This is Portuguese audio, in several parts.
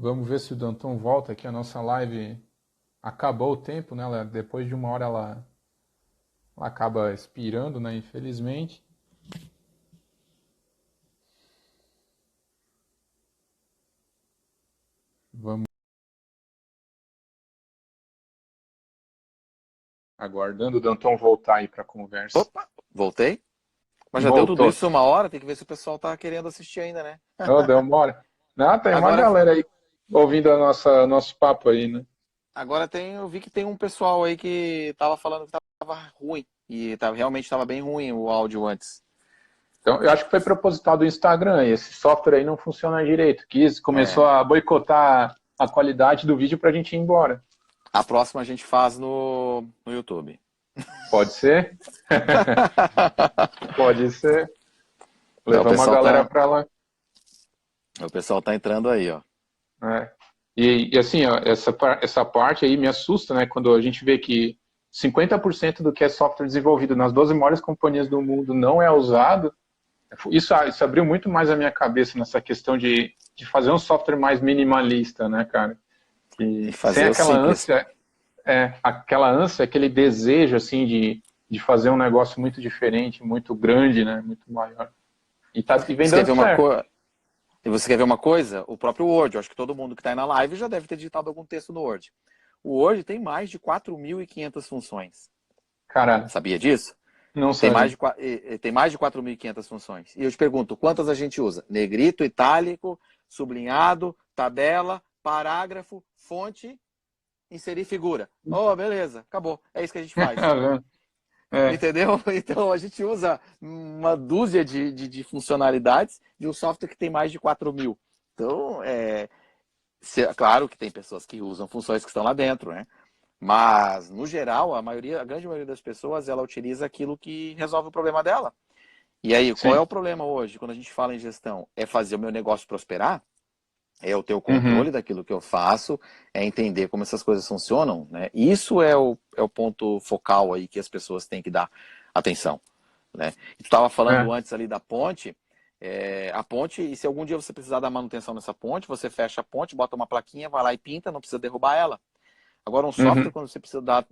Vamos ver se o Danton volta aqui. A nossa live acabou o tempo, né? Depois de uma hora ela acaba expirando, né? Infelizmente. Vamos aguardando o Danton voltar aí para a conversa. Opa, voltei. Mas já deu tudo Voltou. isso uma hora, tem que ver se o pessoal tá querendo assistir ainda, né? Oh, deu uma hora. Não, tem uma Agora, galera aí ouvindo nosso papo aí, né? agora eu vi que tem um pessoal aí que tava falando que tava ruim. E realmente tava bem ruim o áudio antes. Então, eu acho que foi proposital do Instagram. Esse software aí não funciona direito. Começou É, a boicotar a qualidade do vídeo para a gente ir embora. a próxima a gente faz no YouTube. Pode ser? Pode ser. É, Levar uma galera para lá. o pessoal tá entrando aí, ó. É. E assim, ó, essa parte aí me assusta, né? Quando a gente vê que 50% do que é software desenvolvido nas 12 maiores companhias do mundo não é usado. Isso abriu muito mais a minha cabeça nessa questão de fazer um software mais minimalista, né, cara? E E sem fazer o simples. aquela ânsia, aquele desejo, assim, de fazer um negócio muito diferente, muito grande, né? Muito maior. E vem Você quer dando ver uma certo. coisa? E você quer ver uma coisa? O próprio Word, eu acho que todo mundo que está aí na live já deve ter digitado algum texto no Word. O Word tem mais de 4.500 funções. Cara, Sabia disso? não Tem mais sabia. de, tem mais de 4.500 funções. E eu te pergunto, quantas a gente usa? Negrito, itálico, sublinhado, tabela, parágrafo, fonte, inserir figura. Oh, beleza, acabou. É isso que a gente faz. É, Entendeu? Então a gente usa uma dúzia de funcionalidades de um software que tem mais de 4.000. Então, claro que tem pessoas que usam funções que estão lá dentro, né? Mas, no geral, a grande maioria das pessoas, ela utiliza aquilo que resolve o problema dela. E aí, qual é sim. o problema hoje, quando a gente fala em gestão? É fazer o meu negócio prosperar? É eu ter o controle Uhum. daquilo que eu faço, é entender como essas coisas funcionam, né? Isso é o ponto focal aí que as pessoas têm que dar atenção, né? E tu estava falando É. antes ali da ponte, a ponte, e se algum dia você precisar dar manutenção nessa ponte, você fecha a ponte, bota uma plaquinha, vai lá e pinta, não precisa derrubar ela. Agora, um software, Uhum. quando você precisa da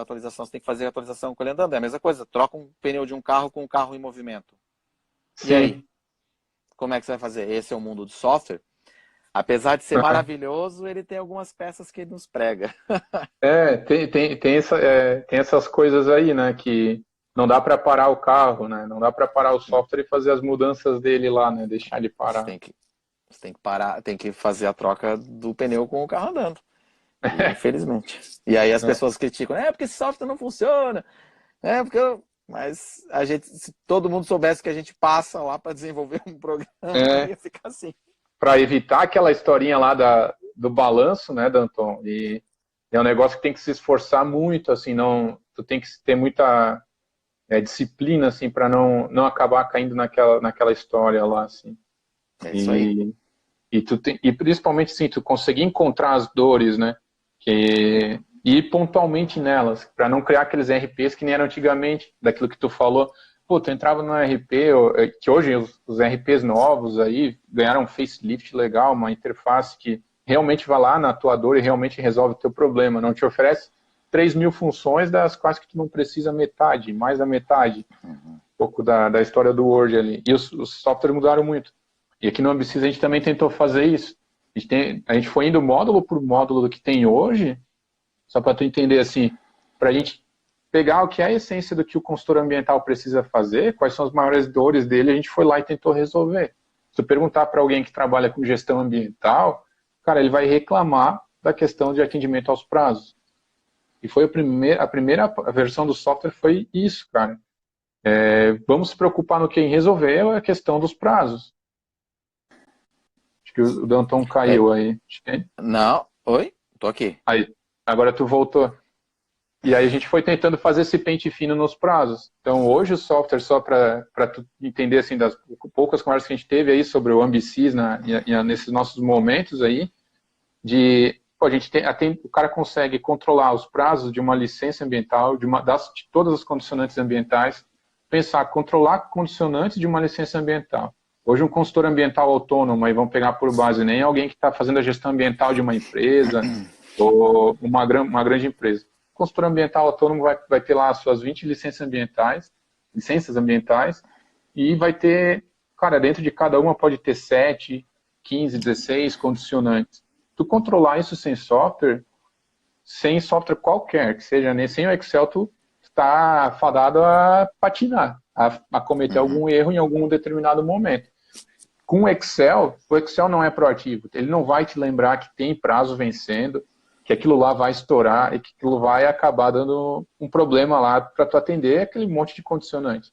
atualização, você tem que fazer a atualização com ele andando. É a mesma coisa, troca um pneu de um carro com um carro em movimento. E aí, Sim. como é que você vai fazer? Esse é o mundo do software. Apesar de ser maravilhoso, ele tem algumas peças que ele nos prega. Tem essas coisas aí, né? Que não dá para parar o carro, né? Não dá para parar o software e fazer as mudanças dele lá, né? Deixar ele Você parar. tem que, você tem que parar, tem que fazer a troca do pneu com o carro andando. E, infelizmente. E aí as É. pessoas criticam, porque esse software não funciona. Porque Mas se todo mundo soubesse que a gente passa lá para desenvolver um programa, É, ia ficar assim. para evitar aquela historinha lá do balanço, né, Danton? E é um negócio que tem que se esforçar muito, assim, não, tu tem que ter muita disciplina, assim, para não acabar caindo naquela história lá, assim. É isso aí. E, e principalmente, assim, tu conseguir encontrar as dores, né? E ir pontualmente nelas, para não criar aqueles RPs que nem eram antigamente, daquilo que tu falou. Pô, tu entrava no RP, que hoje os RPs novos aí ganharam um facelift legal, uma interface que realmente vai lá na tua dor e realmente resolve o teu problema. Não te oferece 3.000 funções, das quais que tu não precisa metade, mais da metade. Um pouco da história do Word ali. E os softwares mudaram muito. E aqui no Ambisys a gente também tentou fazer isso. A gente foi indo módulo por módulo do que tem hoje, só para tu entender assim, para a gente pegar o que é a essência do que o consultor ambiental precisa fazer, quais são as maiores dores dele, a gente foi lá e tentou resolver. Se tu perguntar para alguém que trabalha com gestão ambiental, cara, ele vai reclamar da questão de atendimento aos prazos. E foi a primeira versão do software foi isso, cara. Vamos se preocupar no que em resolver a questão dos prazos. Acho que o Danton É, caiu aí. não, oi? Tô aqui. Aí, agora tu voltou. E aí a gente foi tentando fazer esse pente fino nos prazos. Então hoje o software, só para tu entender assim, das poucas conversas que a gente teve aí sobre o Ambisys nesses nossos momentos aí, a gente o cara consegue controlar os prazos de uma licença ambiental, de todas as condicionantes ambientais, pensar, controlar condicionantes de uma licença ambiental. Hoje um consultor ambiental autônomo, aí vamos pegar por base, nem alguém que está fazendo a gestão ambiental de uma empresa ou uma grande empresa. O consultor ambiental autônomo vai ter lá as suas 20 licenças ambientais, e vai ter, cara, dentro de cada uma pode ter 7, 15, 16 condicionantes. Tu controlar isso sem software qualquer, que seja, nem sem o Excel, tu está fadado a patinar, a cometer algum erro em algum determinado momento. Com o Excel não é proativo, ele não vai te lembrar que tem prazo vencendo, que aquilo lá vai estourar e que aquilo vai acabar dando um problema lá para tu atender aquele monte de condicionante.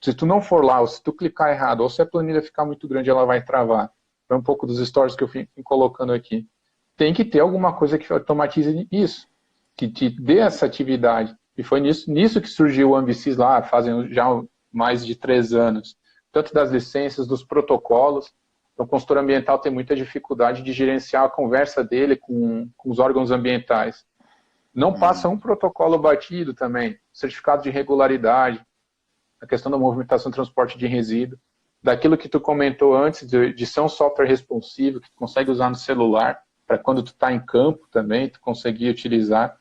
Se tu não for lá, ou se tu clicar errado, ou se a planilha ficar muito grande, ela vai travar. É um pouco dos stories que eu fui colocando aqui. Tem que ter alguma coisa que automatize isso, que te dê essa atividade. E foi nisso que surgiu o AmbiSys lá, fazem já mais de 3 anos. Tanto das licenças, dos protocolos. Então, o consultor ambiental tem muita dificuldade de gerenciar a conversa dele com os órgãos ambientais. Não passa um protocolo batido também. Certificado de regularidade, a questão da movimentação e transporte de resíduo, daquilo que tu comentou antes, de ser um software responsivo, que tu consegue usar no celular, para quando tu está em campo também, tu conseguir utilizar.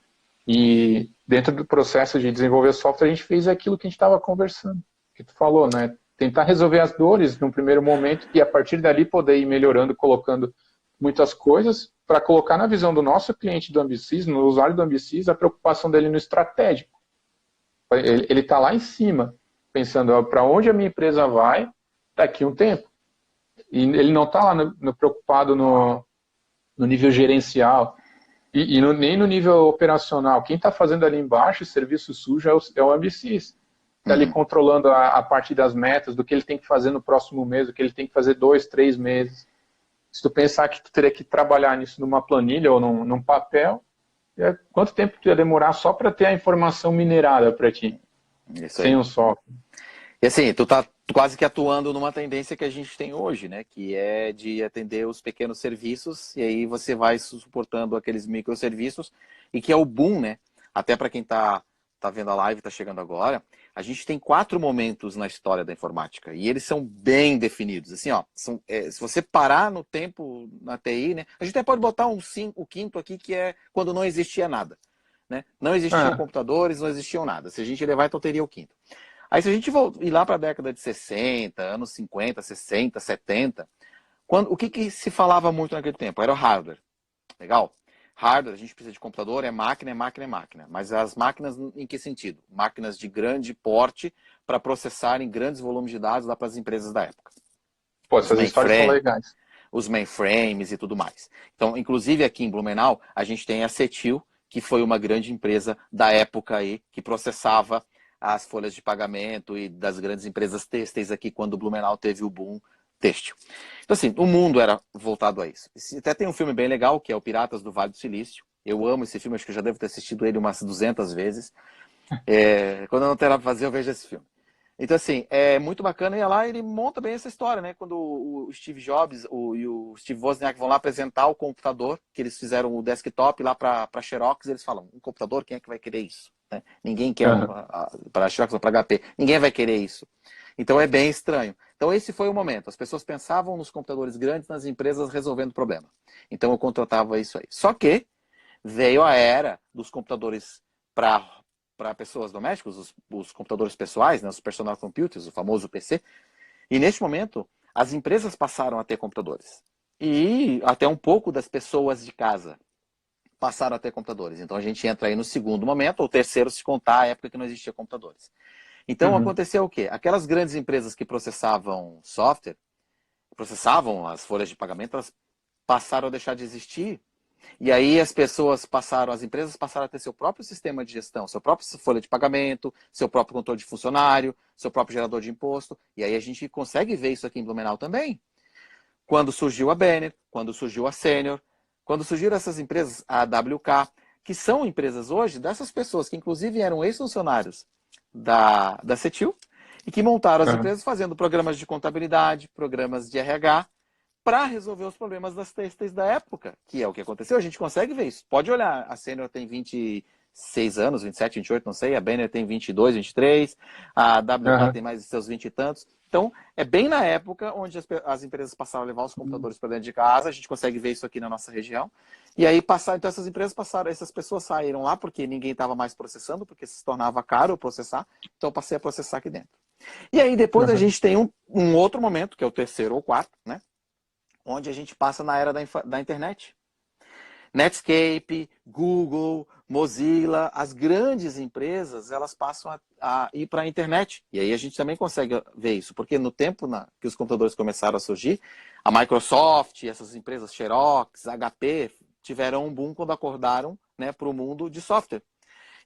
E dentro do processo de desenvolver software, a gente fez aquilo que a gente estava conversando, que tu falou, né? Tentar resolver as dores no primeiro momento e a partir dali poder ir melhorando, colocando muitas coisas para colocar na visão do nosso cliente do AmbiSys, no usuário do AmbiSys, a preocupação dele no estratégico. Ele está lá em cima, pensando para onde a minha empresa vai daqui a um tempo. E ele não está lá preocupado no nível gerencial e nem no nível operacional. Quem está fazendo ali embaixo, o serviço sujo, é o AmbiSys. Está ali controlando a parte das metas, do que ele tem que fazer no próximo mês, do que ele tem que fazer 2, 3 meses. Se tu pensar que tu teria que trabalhar nisso numa planilha ou num papel, quanto tempo tu ia demorar só para ter a informação minerada para ti? Isso sem aí. um software. E assim, tu tá quase que atuando numa tendência que a gente tem hoje, né? Que é de atender os pequenos serviços, e aí você vai suportando aqueles microserviços, e que é o boom, né? Até para quem tá vendo a live, tá chegando agora, a gente tem 4 momentos na história da informática, e eles são bem definidos. Assim, ó, se você parar no tempo na TI, né? A gente até pode botar o quinto aqui, que é quando não existia nada. Né? Não existiam computadores, não existiam nada. Se a gente levar, então teria o quinto. Aí se a gente ir lá para a década de 60, anos 50, 60, 70, o que se falava muito naquele tempo? Era o hardware. Legal? Hardware, a gente precisa de computador, é máquina, é máquina, é máquina. Mas as máquinas em que sentido? Máquinas de grande porte para processarem grandes volumes de dados lá para as empresas da época. Pô, essas histórias são legais. Os mainframes e tudo mais. Então, inclusive aqui em Blumenau, a gente tem a Cetil, que foi uma grande empresa da época aí, que processava as folhas de pagamento e das grandes empresas têxteis aqui, quando o Blumenau teve o boom têxtil. Então, assim, o mundo era voltado a isso. Até tem um filme bem legal, que é o Piratas do Vale do Silício. Eu amo esse filme, acho que eu já devo ter assistido ele umas 200 vezes. Quando eu não tenho nada pra fazer, eu vejo esse filme. Então, assim, é muito bacana, e lá ele monta bem essa história, né? Quando o Steve Jobs e o Steve Wozniak vão lá apresentar o computador, que eles fizeram o desktop lá para Xerox, eles falam, um computador, quem é que vai querer isso? Né? Ninguém quer, para Xerox ou para HP, ninguém vai querer isso. Então é bem estranho. Então esse foi o momento, as pessoas pensavam nos computadores grandes, nas empresas resolvendo o problema. Então eu contratava isso aí. Só que veio a era dos computadores para pessoas domésticas, os computadores pessoais, né, os personal computers, o famoso PC. E neste momento, as empresas passaram a ter computadores. E até um pouco das pessoas de casa passaram a ter computadores. Então a gente entra aí no segundo momento, ou terceiro se contar a época que não existia computadores. Então aconteceu o quê? Aquelas grandes empresas que processavam software, processavam as folhas de pagamento, elas passaram a deixar de existir. E aí as empresas passaram a ter seu próprio sistema de gestão, seu próprio folha de pagamento, seu próprio controle de funcionário, seu próprio gerador de imposto. E aí a gente consegue ver isso aqui em Blumenau também. Quando surgiu a Banner, quando surgiu a Senior, quando surgiram essas empresas, a AWK, que são empresas hoje dessas pessoas que inclusive eram ex-funcionários da Cetil e que montaram as empresas fazendo programas de contabilidade, programas de RH, para resolver os problemas das têxteis da época, que é o que aconteceu. A gente consegue ver isso. Pode olhar, a Senior tem 26 anos, 27, 28, não sei, a Banner tem 22, 23, a WK tem mais de seus 20 e tantos. Então, é bem na época onde as empresas passaram a levar os computadores para dentro de casa, a gente consegue ver isso aqui na nossa região, e aí então essas empresas passaram, essas pessoas saíram lá porque ninguém estava mais processando, porque se tornava caro processar, então eu passei a processar aqui dentro. E aí depois a gente tem um outro momento, que é o terceiro ou quarto, né? Onde a gente passa na era da internet. Netscape, Google, Mozilla, as grandes empresas, elas passam a ir para a internet. E aí a gente também consegue ver isso, porque no tempo que os computadores começaram a surgir, a Microsoft, essas empresas Xerox, HP, tiveram um boom quando acordaram, né, para o mundo de software.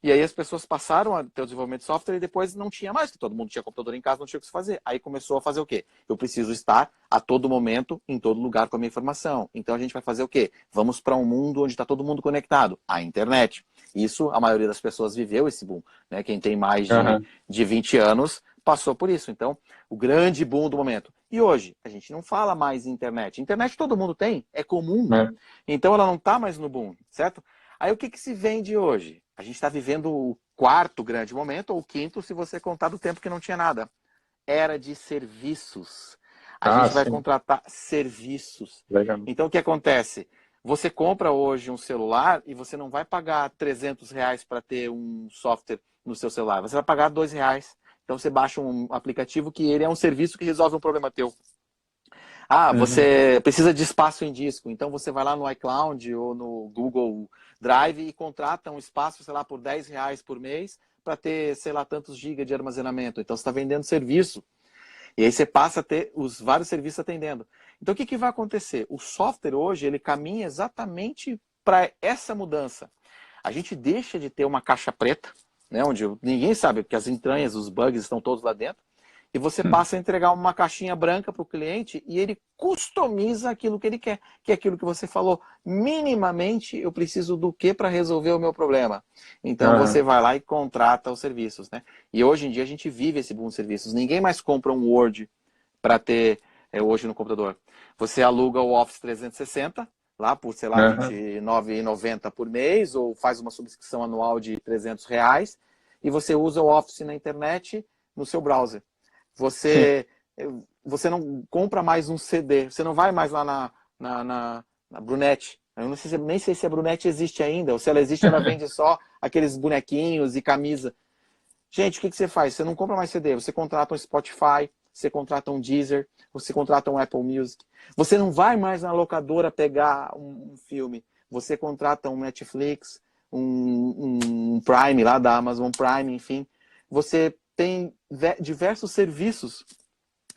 E aí as pessoas passaram a ter o desenvolvimento de software e depois não tinha mais, porque todo mundo tinha computador em casa, não tinha o que fazer. Aí começou a fazer o quê? Eu preciso estar a todo momento, em todo lugar com a minha informação. Então a gente vai fazer o quê? Vamos para um mundo onde está todo mundo conectado, a internet. Isso, a maioria das pessoas viveu esse boom, né? Quem tem mais de 20 anos passou por isso. Então, o grande boom do momento. E hoje, a gente não fala mais em internet. Internet todo mundo tem, é comum. Então ela não está mais no boom, certo? Aí o que se vende hoje? A gente está vivendo o quarto grande momento, ou o quinto, se você contar do tempo que não tinha nada. Era de serviços. A gente vai contratar serviços. Legal. Então, o que acontece? Você compra hoje um celular e você não vai pagar R$300 para ter um software no seu celular. Você vai pagar R$2. Então, você baixa um aplicativo que ele é um serviço que resolve um problema teu. Você precisa de espaço em disco, então você vai lá no iCloud ou no Google Drive e contrata um espaço, sei lá, por R$10 por mês para ter, sei lá, tantos gigas de armazenamento. Então você está vendendo serviço. E aí você passa a ter os vários serviços atendendo. Então o que vai acontecer? O software hoje, ele caminha exatamente para essa mudança. A gente deixa de ter uma caixa preta, né, onde ninguém sabe, porque as entranhas, os bugs estão todos lá dentro. E você passa a entregar uma caixinha branca para o cliente e ele customiza aquilo que ele quer, que é aquilo que você falou. Minimamente, eu preciso do que para resolver o meu problema? Então, você vai lá e contrata os serviços, né? E hoje em dia a gente vive esse boom de serviços. Ninguém mais compra um Word para ter hoje no computador. Você aluga o Office 360 lá por, sei lá, R$29,90 por mês, ou faz uma subscrição anual de R$300 e você usa o Office na internet no seu browser. Você não compra mais um CD, você não vai mais lá na Brunete. Eu não sei, nem sei se a Brunete existe ainda, ou se ela existe, ela vende só aqueles bonequinhos e camisa. Gente, o que você faz? Você não compra mais CD, você contrata um Spotify, você contrata um Deezer, você contrata um Apple Music. Você não vai mais na locadora pegar um filme, você contrata um Netflix, um Prime lá da Amazon Prime, enfim. Você tem diversos serviços.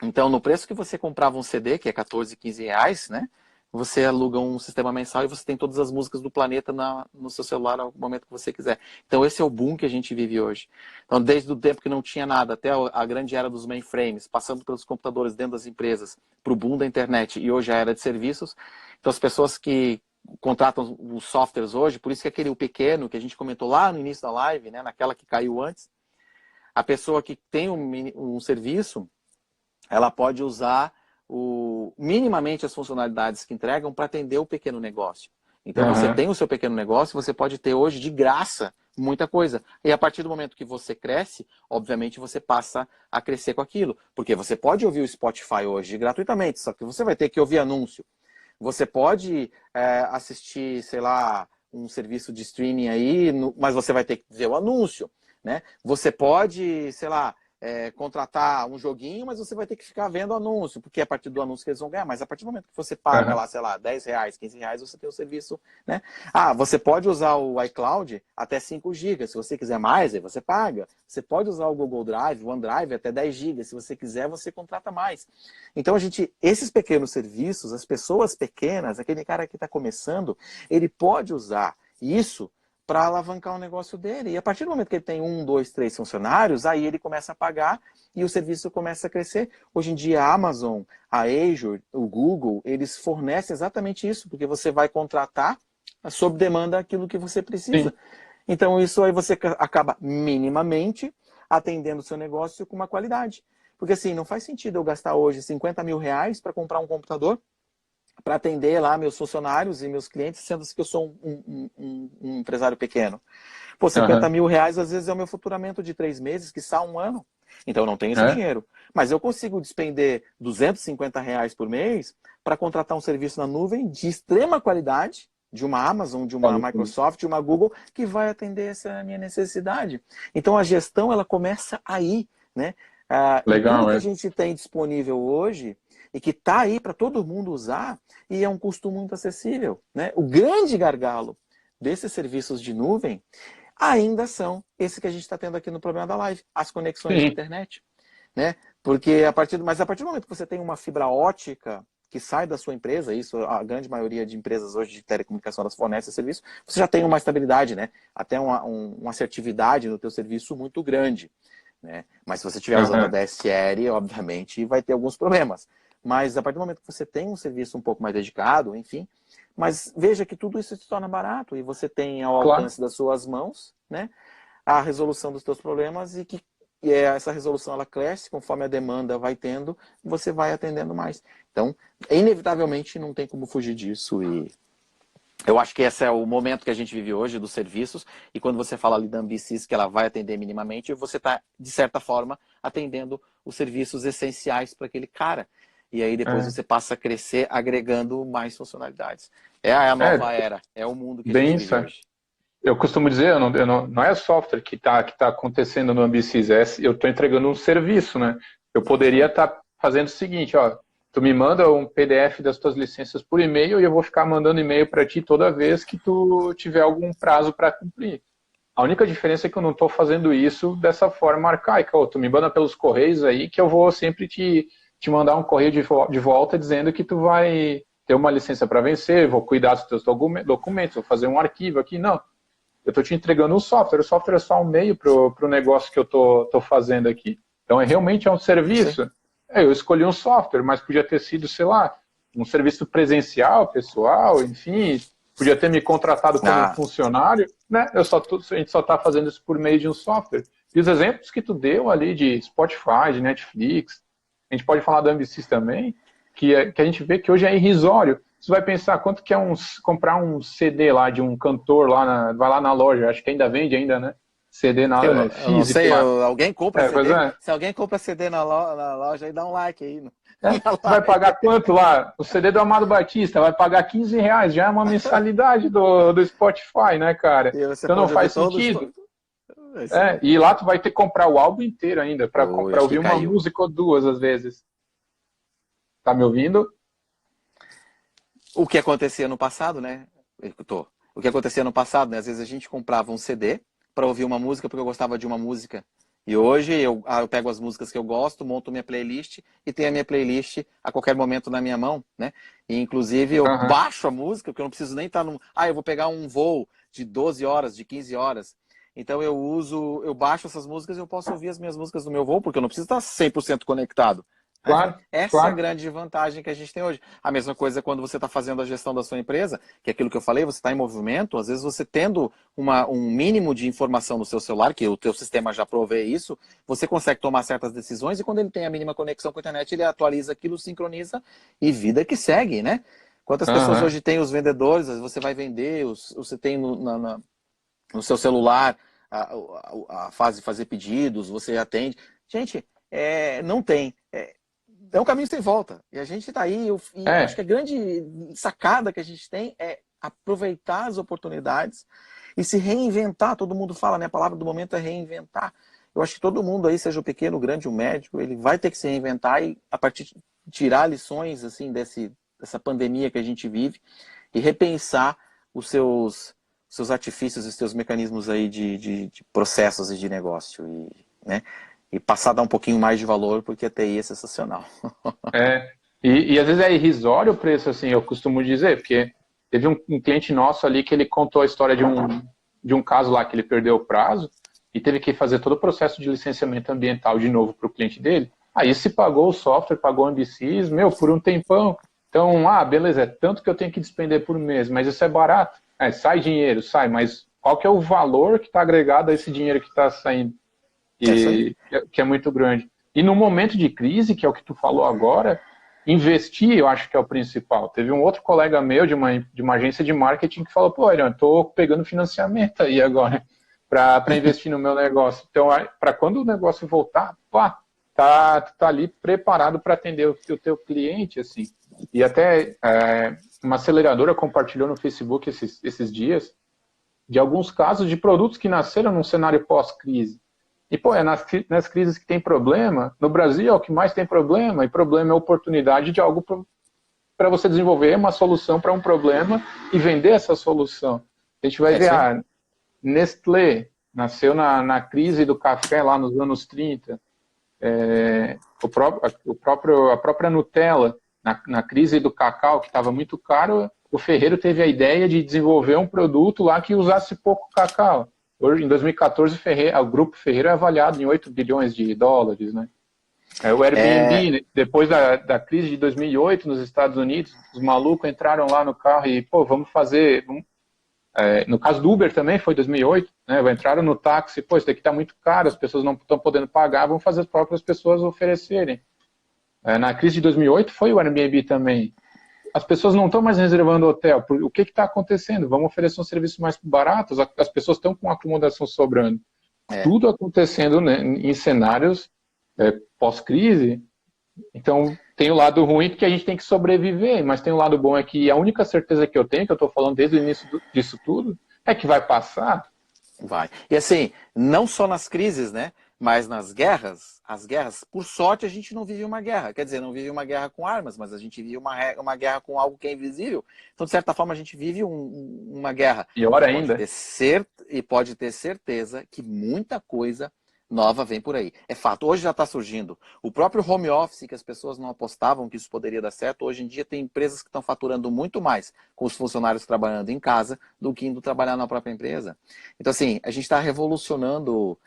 Então, no preço que você comprava um CD, que é R$14, R$15, né? Você aluga um sistema mensal e você tem todas as músicas do planeta no seu celular ao momento que você quiser. Então, esse é o boom que a gente vive hoje. Então, desde o tempo que não tinha nada, até a grande era dos mainframes, passando pelos computadores dentro das empresas, para o boom da internet e hoje a era de serviços. Então, as pessoas que contratam os softwares hoje, por isso que o pequeno, que a gente comentou lá no início da live, né? Naquela que caiu antes, a pessoa que tem um serviço, ela pode usar minimamente as funcionalidades que entregam para atender o pequeno negócio. Então, você tem o seu pequeno negócio, você pode ter hoje de graça muita coisa. E a partir do momento que você cresce, obviamente você passa a crescer com aquilo. Porque você pode ouvir o Spotify hoje gratuitamente, só que você vai ter que ouvir anúncio. Você pode assistir, sei lá, um serviço de streaming aí, mas você vai ter que ver o anúncio. Né? Você pode, sei lá, contratar um joguinho, mas você vai ter que ficar vendo anúncio, porque é a partir do anúncio que eles vão ganhar. Mas a partir do momento que você paga lá, sei lá, R$10, R$15, você tem o serviço, né? Você pode usar o iCloud até 5 GB. Se você quiser mais, aí você paga. Você pode usar o Google Drive, o OneDrive até 10 GB. Se você quiser, você contrata mais. Então, esses pequenos serviços, as pessoas pequenas, aquele cara que está começando, ele pode usar isso para alavancar o negócio dele. E a partir do momento que ele tem 1, 2, 3 funcionários, aí ele começa a pagar e o serviço começa a crescer. Hoje em dia, a Amazon, a Azure, o Google, eles fornecem exatamente isso, porque você vai contratar sob demanda aquilo que você precisa. Sim. Então, isso aí você acaba minimamente atendendo o seu negócio com uma qualidade. Porque assim, não faz sentido eu gastar hoje R$50 mil para comprar um computador para atender lá meus funcionários e meus clientes, sendo que eu sou um empresário pequeno. Pô, R$50 mil às vezes é o meu faturamento de 3 meses, quiçá um ano. Então eu não tenho esse dinheiro. Mas eu consigo despender R$ 250 por mês para contratar um serviço na nuvem de extrema qualidade, de uma Amazon, de uma Microsoft, de uma Google, que vai atender essa minha necessidade. Então a gestão, ela começa aí, né? Legal, e tudo que a gente tem disponível hoje e que está aí para todo mundo usar e é um custo muito acessível, né? O grande gargalo desses serviços de nuvem ainda são esse que a gente está tendo aqui no problema da live, as conexões de internet, né? Porque mas a partir do momento que você tem uma fibra ótica que sai da sua empresa, isso a grande maioria de empresas hoje de telecomunicação elas fornecem esse serviço, você já tem uma estabilidade, né? Até uma assertividade no teu serviço muito grande, né? Mas se você estiver usando a DSL, obviamente vai ter alguns problemas. Mas a partir do momento que você tem um serviço um pouco mais dedicado, enfim, mas veja que tudo isso se torna barato e você tem ao alcance das suas mãos, né, a resolução dos seus problemas e essa resolução ela cresce conforme a demanda vai tendo, você vai atendendo mais. Então, inevitavelmente não tem como fugir disso e eu acho que esse é o momento que a gente vive hoje dos serviços e quando você fala ali da Ambisis que ela vai atender minimamente, você está, de certa forma, atendendo os serviços essenciais para aquele cara. E aí depois você passa a crescer agregando mais funcionalidades. É a nova era, é o mundo que a gente vive hoje. Eu costumo dizer, não é software que tá acontecendo no Ambisis, eu estou entregando um serviço, né? Eu poderia estar fazendo o seguinte, ó, tu me manda um PDF das tuas licenças por e-mail e eu vou ficar mandando e-mail para ti toda vez que tu tiver algum prazo para cumprir. A única diferença é que eu não estou fazendo isso dessa forma arcaica. Ó, tu me manda pelos correios aí que eu vou sempre te mandar um correio de volta dizendo que tu vai ter uma licença para vencer, vou cuidar dos teus documentos, vou fazer um arquivo aqui. Não, eu estou te entregando um software. O software é só um meio para o negócio que eu estou fazendo aqui. Então, realmente é um serviço. Eu escolhi um software, mas podia ter sido, sei lá, um serviço presencial, pessoal, enfim, podia ter me contratado como um funcionário, né? A gente só está fazendo isso por meio de um software. E os exemplos que tu deu ali de Spotify, de Netflix, a gente pode falar da Ambisis também, que a gente vê que hoje é irrisório. Você vai pensar quanto que é comprar um CD lá de um cantor lá, vai lá na loja, acho que ainda vende ainda, né? CD físico. Eu não sei, alguém compra CD? É. Se alguém compra CD na loja, aí dá um like aí. Você vai pagar quanto lá? O CD do Amado Batista vai pagar R$ 15, já é uma mensalidade do Spotify, né, cara? Então não faz sentido. E lá tu vai ter que comprar o álbum inteiro ainda, para ouvir uma música ou duas às vezes. Tá me ouvindo? O que acontecia no passado, né? O que acontecia no passado, né? Às vezes a gente comprava um CD para ouvir uma música porque eu gostava de uma música. E hoje eu pego as músicas que eu gosto, monto minha playlist e tenho a minha playlist a qualquer momento na minha mão, né? E inclusive eu baixo a música, porque eu não preciso nem estar eu vou pegar um voo de 12 horas, de 15 horas. Então eu baixo essas músicas e eu posso ouvir as minhas músicas no meu voo, porque eu não preciso estar 100% conectado. Claro, Essa é a grande vantagem que a gente tem hoje. A mesma coisa quando você está fazendo a gestão da sua empresa, que é aquilo que eu falei, você está em movimento, às vezes você tendo um mínimo de informação no seu celular, que o teu sistema já provê isso, você consegue tomar certas decisões e quando ele tem a mínima conexão com a internet, ele atualiza aquilo, sincroniza e vida que segue, né? Quantas pessoas hoje têm os vendedores, você vai vender, você tem no seu celular a fase de fazer pedidos, você atende. Gente, não tem. É um caminho sem volta. E a gente está aí, acho que a grande sacada que a gente tem é aproveitar as oportunidades e se reinventar. Todo mundo fala, né? A palavra do momento é reinventar. Eu acho que todo mundo aí, seja o pequeno, o grande, o médico, ele vai ter que se reinventar e, a partir de tirar lições assim, dessa pandemia que a gente vive e repensar os seus artifícios, os seus mecanismos aí de processos e de negócio. Né? E passar a dar um pouquinho mais de valor, porque a TI é sensacional. E às vezes é irrisório o preço, assim, eu costumo dizer, porque teve um cliente nosso ali que ele contou a história de um caso lá que ele perdeu o prazo e teve que fazer todo o processo de licenciamento ambiental de novo para o cliente dele. Aí se pagou o software, pagou a Ambisis, por um tempão. Então, beleza, é tanto que eu tenho que despender por mês, mas isso é barato. Sai dinheiro, sai, mas qual que é o valor que está agregado a esse dinheiro que está saindo? Que é muito grande. E no momento de crise, que é o que tu falou agora, investir eu acho que é o principal. Teve um outro colega meu de uma agência de marketing que falou, Ariane, eu estou pegando financiamento aí agora para investir no meu negócio. Então, para quando o negócio voltar, pá, tá ali preparado para atender o teu cliente, assim. E até uma aceleradora compartilhou no Facebook esses dias de alguns casos de produtos que nasceram num cenário pós-crise. E, pô, nas crises que tem problema, no Brasil é o que mais tem problema, e problema é oportunidade de algo para você desenvolver uma solução para um problema e vender essa solução. A gente vai ver, Nestlé nasceu na crise do café lá nos anos 30, a própria Nutella, na crise do cacau, que estava muito caro, o Ferreiro teve a ideia de desenvolver um produto lá que usasse pouco cacau. Hoje, em 2014, o Grupo Ferreiro é avaliado em 8 bilhões de dólares, né? O Airbnb, depois da crise de 2008 nos Estados Unidos, os malucos entraram lá no carro e, pô, vamos fazer... no caso do Uber também, foi 2008, né? Entraram no táxi, pô, isso daqui está muito caro, as pessoas não estão podendo pagar, vamos fazer as próprias pessoas oferecerem. Na crise de 2008 foi o Airbnb também. As pessoas não estão mais reservando hotel. O que está acontecendo? Vamos oferecer um serviço mais barato, as pessoas estão com acomodação sobrando. Tudo acontecendo, né, em cenários pós-crise. Então, tem o lado ruim que a gente tem que sobreviver, mas tem o lado bom é que a única certeza que eu tenho, que eu estou falando desde o início disso tudo, é que vai passar. Vai. E assim, não só nas crises, né? Mas nas guerras, as guerras, por sorte, a gente não vive uma guerra. Quer dizer, não vive uma guerra com armas, mas a gente vive uma guerra com algo que é invisível. Então, de certa forma, a gente vive uma guerra. Pior ainda. Pode ter certeza que muita coisa nova vem por aí. É fato, hoje já está surgindo. O próprio home office, que as pessoas não apostavam que isso poderia dar certo, hoje em dia tem empresas que estão faturando muito mais com os funcionários trabalhando em casa do que indo trabalhar na própria empresa. Então, assim, a gente está revolucionando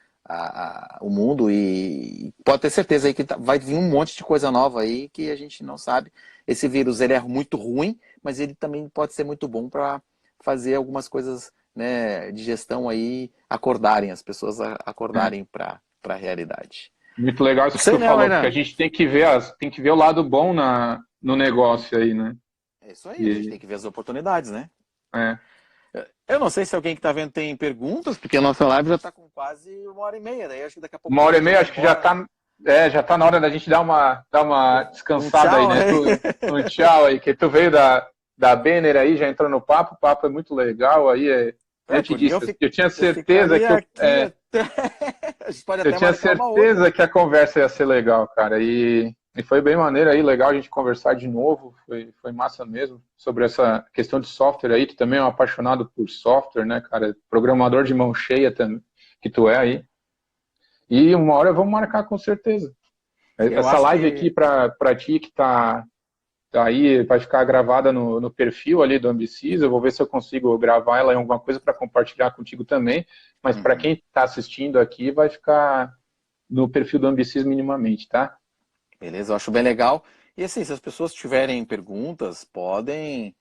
o mundo e pode ter certeza aí que vai vir um monte de coisa nova aí que a gente não sabe. Esse vírus, ele é muito ruim, mas ele também pode ser muito bom para fazer algumas coisas, né, de gestão aí acordarem, as pessoas acordarem para a realidade. Muito legal isso que tu falou, porque a gente tem que ver o lado bom no negócio aí, né? É isso aí, a gente tem que ver as oportunidades, né? É. Eu não sei se alguém que está vendo tem perguntas, porque a nossa live já está com quase 1h30, daí acho que daqui a pouco... 1h30, acho que já tá na hora da gente dar uma descansada tchau, aí, né? Um tchau aí, que tu veio da Banner aí, já entrou no papo, o papo é muito legal aí, eu te disse, eu tinha certeza eu tinha certeza que a conversa ia ser legal, cara, e foi bem maneiro aí, legal a gente conversar de novo, foi massa mesmo, sobre essa questão de software aí, tu também é um apaixonado por software, né, cara, programador de mão cheia também, que tu é aí, e uma hora vamos marcar com certeza. Essa live aqui pra ti que tá aí, vai ficar gravada no perfil ali do Ambicis, eu vou ver se eu consigo gravar ela em alguma coisa para compartilhar contigo também, mas para quem está assistindo aqui, vai ficar no perfil do Ambicis minimamente, tá? Beleza, eu acho bem legal. E assim, se as pessoas tiverem perguntas, podem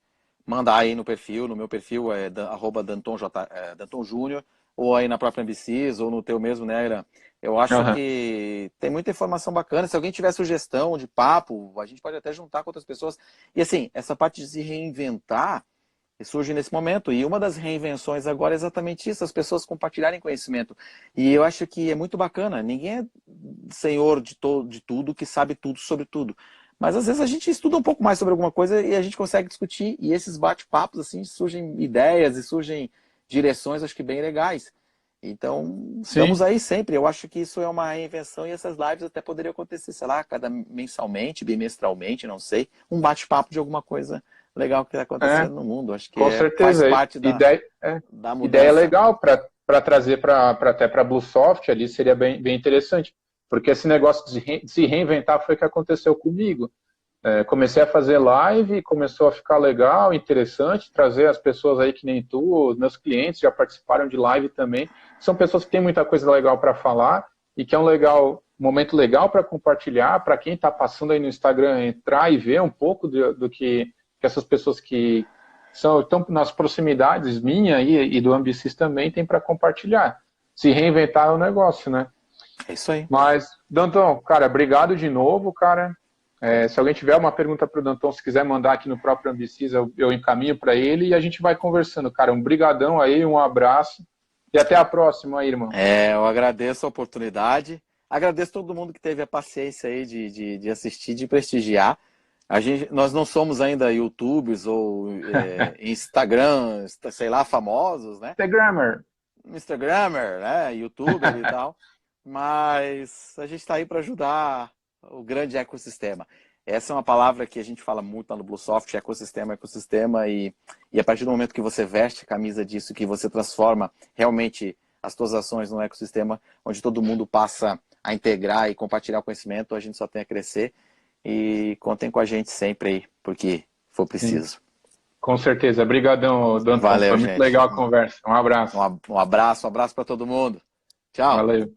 mandar aí no perfil, no meu perfil é @Danton Júnior, ou aí na própria Ambicis, ou no teu mesmo, né, Ira? Eu acho que tem muita informação bacana. Se alguém tiver sugestão de papo, a gente pode até juntar com outras pessoas. E assim, essa parte de se reinventar surge nesse momento. E uma das reinvenções agora é exatamente isso, as pessoas compartilharem conhecimento. E eu acho que é muito bacana. Ninguém é senhor de tudo, que sabe tudo sobre tudo. Mas às vezes a gente estuda um pouco mais sobre alguma coisa e a gente consegue discutir. E esses bate-papos, assim, surgem ideias e surgem direções, acho que bem legais. Então, estamos aí sempre. Eu acho que isso é uma reinvenção e essas lives até poderiam acontecer, sei lá, mensalmente, bimestralmente, não sei. Um bate-papo de alguma coisa legal que está acontecendo no mundo. Acho que com certeza. faz parte da mudança. Ideia legal para trazer até para a Bluesoft ali, seria bem interessante. Porque esse negócio de se reinventar foi o que aconteceu comigo. Comecei a fazer live, começou a ficar legal, interessante, trazer as pessoas aí que nem tu, meus clientes já participaram de live também. São pessoas que têm muita coisa legal para falar e que é um momento legal para compartilhar, para quem está passando aí no Instagram entrar e ver um pouco do que essas pessoas que estão nas proximidades minha e do Ambicis também tem para compartilhar. Se reinventar é um negócio, né? É isso aí. Mas, Danton, cara, obrigado de novo, cara. Se alguém tiver uma pergunta para o Danton, se quiser mandar aqui no próprio Ambicis, eu encaminho para ele e a gente vai conversando, cara. Um brigadão aí, um abraço e até a próxima aí, irmão. Eu agradeço a oportunidade. Agradeço todo mundo que teve a paciência aí de assistir, de prestigiar. Nós não somos ainda YouTubers ou Instagram, sei lá, famosos, né? Instagrammer. Instagrammer, né? YouTuber e tal. Mas a gente está aí para ajudar o grande ecossistema. Essa é uma palavra que a gente fala muito lá no Bluesoft, ecossistema, e a partir do momento que você veste a camisa disso, que você transforma realmente as suas ações num ecossistema onde todo mundo passa a integrar e compartilhar o conhecimento, a gente só tem a crescer. E contem com a gente sempre aí, porque for preciso. Sim, com certeza. Obrigadão, Danton. Valeu, Foi muito gente. legal a conversa. Um abraço. Um abraço para todo mundo. Tchau. Valeu.